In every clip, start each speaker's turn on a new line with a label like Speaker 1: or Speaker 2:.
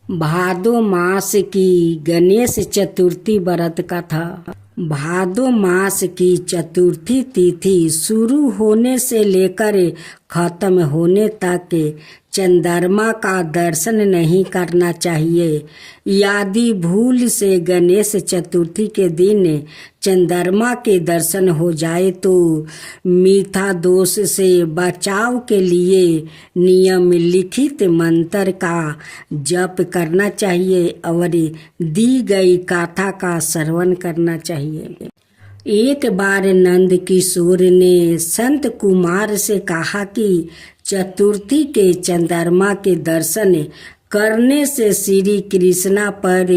Speaker 1: भादो मास की गणेश चतुर्थी व्रत का था। भादो मास की चतुर्थी तिथि शुरू होने से लेकर खत्म होने तक चंद्रमा का दर्शन नहीं करना चाहिए। यदि भूल से गणेश चतुर्थी के दिन चंद्रमा के दर्शन हो जाए तो मीठा दोष से बचाव के लिए नियम लिखित मंत्र का जप करना चाहिए और दी गई गाथा का श्रवण करना चाहिए। एक बार नंद किशोर ने संत कुमार से कहा कि चतुर्थी के चंद्रमा के दर्शन करने से श्री कृष्णा पर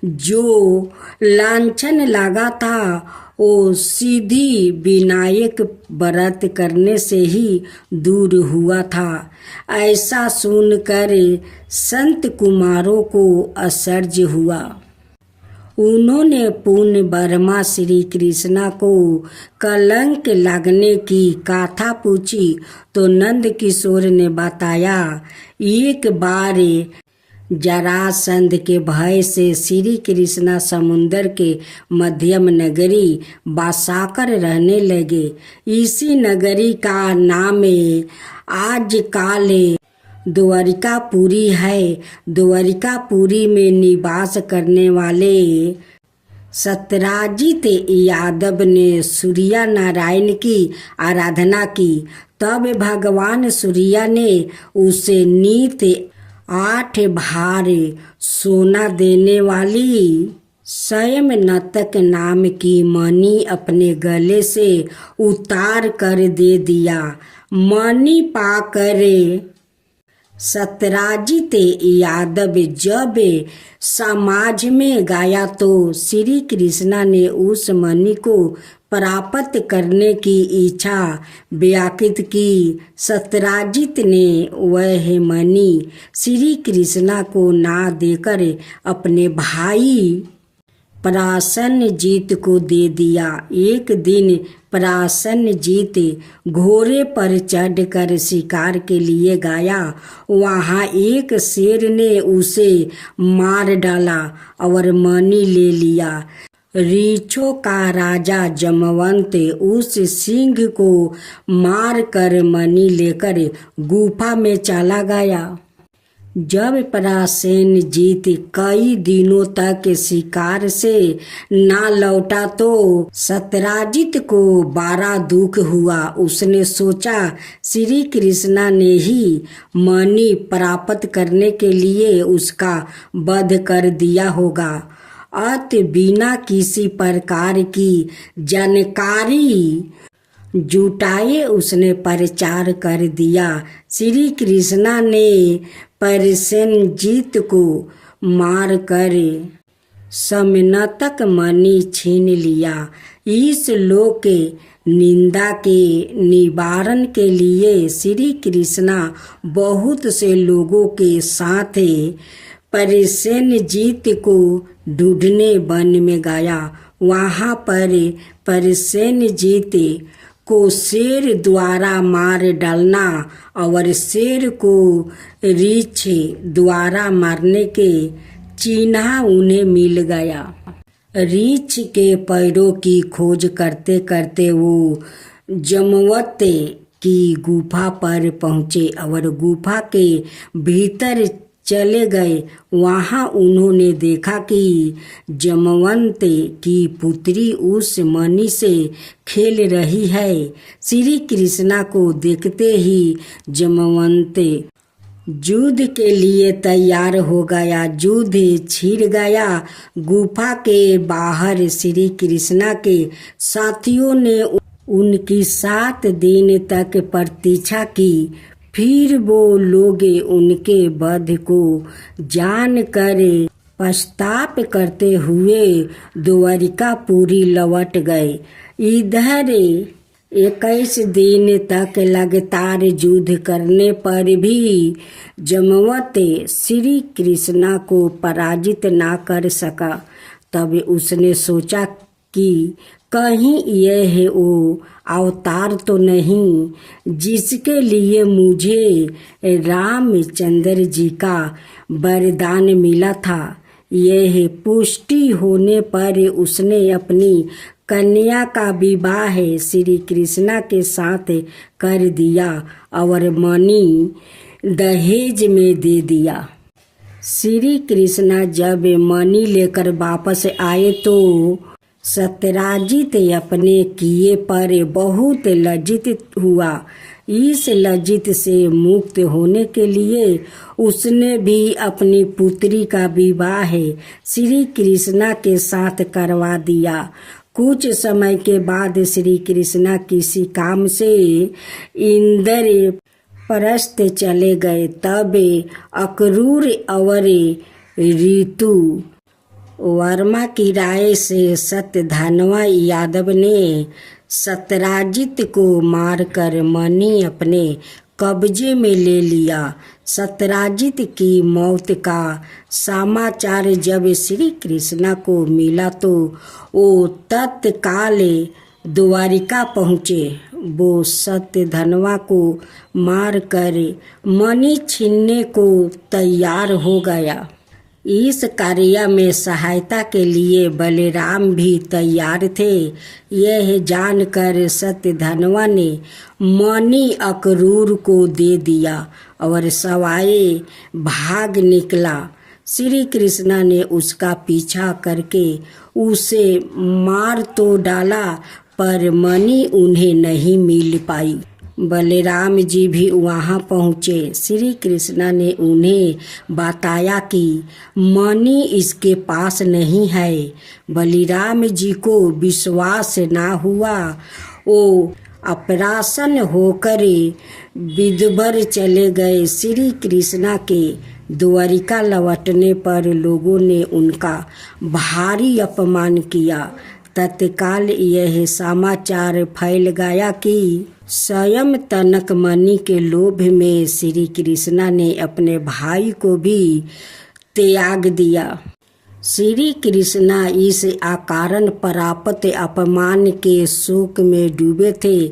Speaker 1: जो लांछन लगा था वो सीधी विनायक व्रत करने से ही दूर हुआ था। ऐसा सुनकर संत कुमारों को आश्चर्य हुआ। उन्होंने पूर्ण बर्मा श्री कृष्णा को कलंक लगने की कथा पूछी तो नंद किशोर ने बताया, एक बार जरासंध के भय से श्री कृष्णा समुद्र के मध्यम नगरी बसाकर रहने लगे। इसी नगरी का नाम आजकल द्वारिकापुरी है। द्वारिकापुरी में निवास करने वाले सत्यराजित यादव ने सूर्य नारायण की आराधना की। तब भगवान सूर्य ने उसे नित 8 भार सोना देने वाली स्वयं नतक नाम की मणि अपने गले से उतार कर दे दिया। मणि पाकर सत्यराजित यादव जब समाज में गया तो श्री कृष्णा ने उस मणि को प्राप्त करने की इच्छा व्यक्त की। सत्यराजित ने वह मणि श्री कृष्णा को ना देकर अपने भाई प्रसन्नजीत को दे दिया। एक दिन प्रसन्नजीत घोड़े पर चढ़कर शिकार के लिए गया। वहाँ एक शेर ने उसे मार डाला और मणि ले लिया। ऋक्षों का राजा जमवंत उस सिंह को मार कर मणि लेकर गुफा में चला गया। जब प्रसेनजीत कई दिनों तक शिकार से ना लौटा तो सत्यराजित को बड़ा दुख हुआ। उसने सोचा श्री कृष्णा ने ही मणि प्राप्त करने के लिए उसका वध कर दिया होगा। अत बिना किसी प्रकार की जानकारी जुटाए उसने प्रचार कर दिया। श्री कृष्णा ने प्रसेनजीत को मार कर समनतक मणि छीन लिया। इस लोक के निंदा के निवारण के लिए श्री कृष्णा बहुत से लोगों के साथ प्रसेनजीत को ढूंढने वन में गया। वहाँ पर प्रसेनजीत को शेर द्वारा मार डालना और शेर को रीछ द्वारा मारने के चिन्ह उन्हें मिल गया। रीछ के पैरों की खोज करते करते वो जमवंत की गुफा पर पहुँचे और गुफा के भीतर चले गए। वहाँ उन्होंने देखा कि जमवंत की पुत्री उस मणि से खेल रही है। श्री कृष्णा को देखते ही जमवंत युद्ध के लिए तैयार हो गया। युद्ध छिड़ गया। गुफा के बाहर श्री कृष्णा के साथियों ने उनकी 7 दिन तक प्रतीक्षा की। फिर वो लोग उनके वध को जानकर पश्चाताप करते हुए द्वारिकापुरी लौट गए। इधर 21 दिन तक लगातार युद्ध करने पर भी जमवंत श्री कृष्णा को पराजित ना कर सका। तब उसने सोचा कि कहीं यह है वो अवतार तो नहीं जिसके लिए मुझे रामचंद्र जी का वरदान मिला था। यह पुष्टि होने पर उसने अपनी कन्या का विवाह श्री कृष्णा के साथ कर दिया और मणि दहेज में दे दिया। श्री कृष्णा जब मणि लेकर वापस आए तो सत्यराजित अपने किए पर बहुत लज्जित हुआ। इस लज्जित से मुक्त होने के लिए उसने भी अपनी पुत्री का विवाह श्री कृष्णा के साथ करवा दिया। कुछ समय के बाद श्री कृष्णा किसी काम से इंद्र प्रस्थ चले गए। तब अक्रूर और ऋतु वर्मा की राय से सत्यधनवा यादव ने सत्यराजित को मारकर मणि अपने कब्जे में ले लिया। सत्यराजित की मौत का समाचार जब श्री कृष्णा को मिला तो वो तत्काल द्वारिका पहुँचे। वो सत्यधनवा को मारकर मणि छीनने को तैयार हो गया। इस कार्य में सहायता के लिए बलराम भी तैयार थे। यह जानकर सत्यधनवा ने मणि अक्रूर को दे दिया और सवाए भाग निकला। श्री कृष्णा ने उसका पीछा करके उसे मार तो डाला पर मणि उन्हें नहीं मिल पाई। बलराम जी भी वहां पहुँचे। श्री कृष्णा ने उन्हें बताया कि मणि इसके पास नहीं है। बलराम जी को विश्वास ना हुआ। वो अपरासन होकर विदुबर चले गए। श्री कृष्णा के द्वारिका लौटने पर लोगों ने उनका भारी अपमान किया। तत्काल यह समाचार फैल गया कि स्वयं तनक मणि के लोभ में श्री कृष्णा ने अपने भाई को भी त्याग दिया। श्री कृष्णा इस अकारण प्राप्त अपमान के शोक में डूबे थे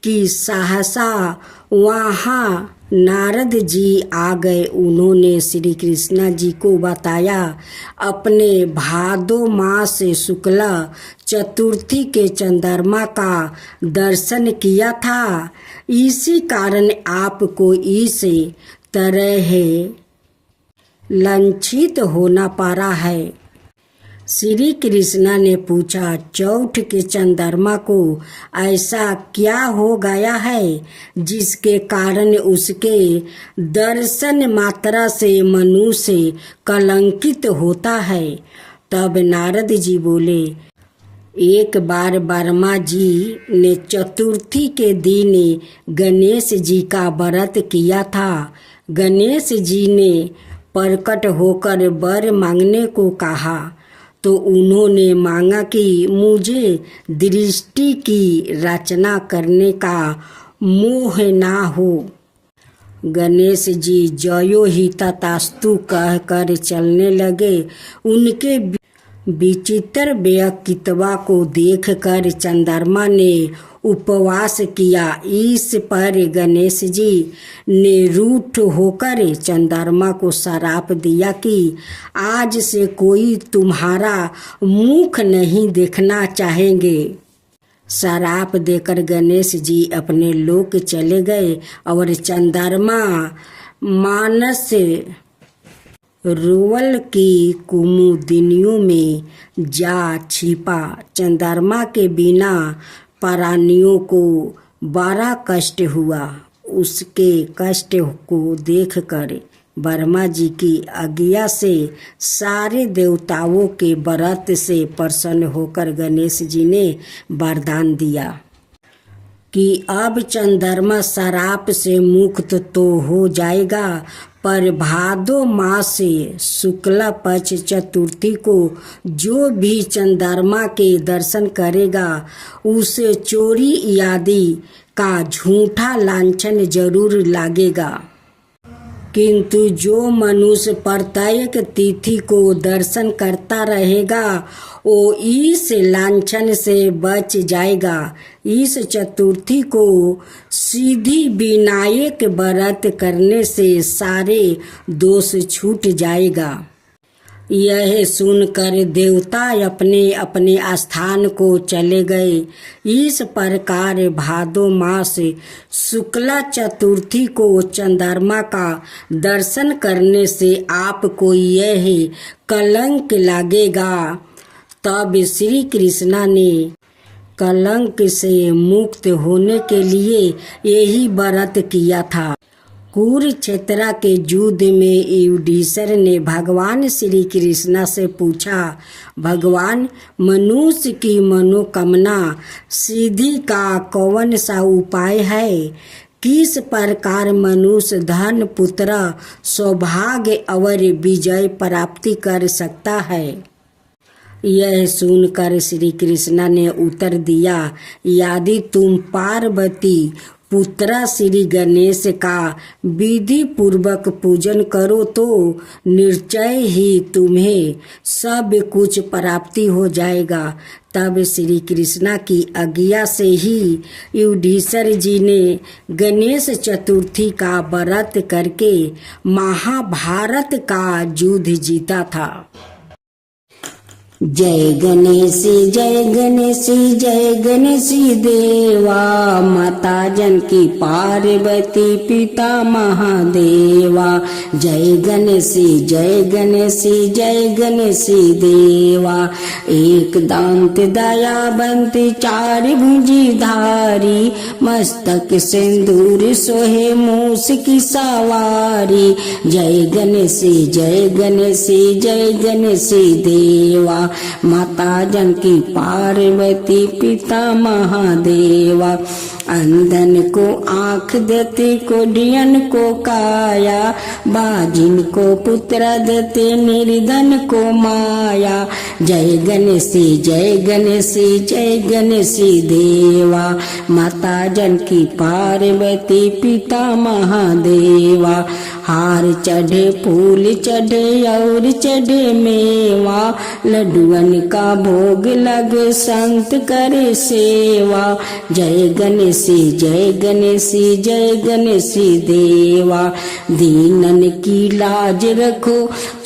Speaker 1: कि सहसा वहाँ नारद जी आ गए। उन्होंने श्री कृष्णा जी को बताया अपने भादो मास शुक्ला चतुर्थी के चंद्रमा का दर्शन किया था। इसी कारण आपको इस तरह लंचित होना पड़ा है। श्री कृष्णा ने पूछा, चौथ के चंद्रमा को ऐसा क्या हो गया है जिसके कारण उसके दर्शन मात्रा से मनुष्य कलंकित होता है। तब नारद जी बोले, एक बार वर्मा जी ने चतुर्थी के दिन गणेश जी का व्रत किया था। गणेश जी ने प्रकट होकर वर मांगने को कहा तो उन्होंने मांगा कि मुझे दृष्टि की रचना करने का मोह ना हो। गणेश जी जयो ही तथास्तु कहकर चलने लगे। उनके विचित्र व्यक्तित्व को देखकर चंद्रमा ने उपवास किया। इस पर गणेश जी ने रूठ होकर चंद्रमा को श्राप दिया कि आज से कोई तुम्हारा मुख नहीं देखना चाहेंगे। श्राप देकर गणेश जी अपने लोक चले गए और चंद्रमा मानस रोवल की कुमुदिनियों में जा छिपा। चंद्रमा के बिना प्राणियों को बड़ा कष्ट हुआ। उसके कष्ट को देखकर वर्मा जी की आज्ञा से सारे देवताओं के व्रत से प्रसन्न होकर गणेश जी ने वरदान दिया कि अब चंद्रमा श्राप से मुक्त तो हो जाएगा, पर भादो मास से शुक्ला पक्ष चतुर्थी को जो भी चंद्रमा के दर्शन करेगा उसे चोरी आदि का झूठा लांछन जरूर लगेगा। किंतु जो मनुष्य प्रत्येक तिथि को दर्शन करता रहेगा वो इस लांछन से बच जाएगा। इस चतुर्थी को सीधी विनायक व्रत करने से सारे दोष छूट जाएगा। यह सुनकर देवता अपने अपने स्थान को चले गए। इस प्रकार भादो मास शुक्ला चतुर्थी को चंद्रमा का दर्शन करने से आपको यह कलंक लगेगा। तब श्री कृष्णा ने कलंक से मुक्त होने के लिए यही व्रत किया था। कुरुक्षेत्र के युद्ध में युधिष्ठिर ने भगवान श्री कृष्णा से पूछा, भगवान, मनुष्य की मनोकामना सिद्धि का कौन सा उपाय है? किस प्रकार मनुष्य धन, पुत्र, सौभाग्य और विजय प्राप्ति कर सकता है? यह सुनकर श्री कृष्णा ने उत्तर दिया, यदि तुम पार्वती पुत्र श्री गणेश का विधि पूर्वक पूजन करो तो निश्चय ही तुम्हें सब कुछ प्राप्ति हो जाएगा। तब श्री कृष्णा की आज्ञा से ही युधिष्ठिर जी ने गणेश चतुर्थी का व्रत करके महाभारत का युद्ध जीता था। जय गणेश जय गणेश जय गणेश देवा, माता जानकी पार्वती पिता महादेवा। जय गणेश जय गणेश जय गणेश देवा, एक दांत दयावंत चार भुजी धारी, मस्तक सिंदूर सोहे मूस की सवारी। जय गणेश जय गणेश जय गणेश देवा, माता जानकी पार्वती पिता महादेवा। अंधन को आँख देते, कोढ़ियन को काया, बाजिन को पुत्र देते, निर्धन को माया। जय गणेश जय गणेश जय गणेश देवा, माता जानकी पार्वती पिता महादेवा। हार चढ़े फूल चढ़े और चढ़े मेवा, लड्डुअन का भोग लगे संत करे सेवा। जय गणेश जय गणेश जय गणेश देवा, दीनन की लाज रखो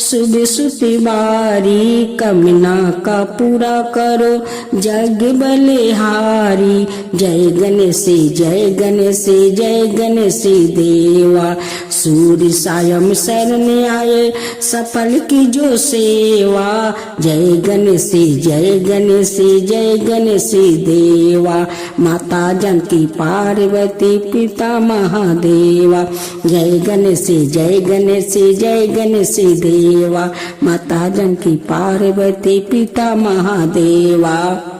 Speaker 1: शुभ सुतिवारी, कमना का पूरा करो जग बलिहारी। जय गणेश जय गणेश जय गणेश देवा, सूर्य सायं शरण आए सफल की जो सेवा। जय गणेश जय गणेश जय गणेश देवा, माता जानकी पार्वती पिता महादेवा। जय गणेश जय गणेश जय गणेश देवा, माता जानकी पार्वती पिता महादेवा।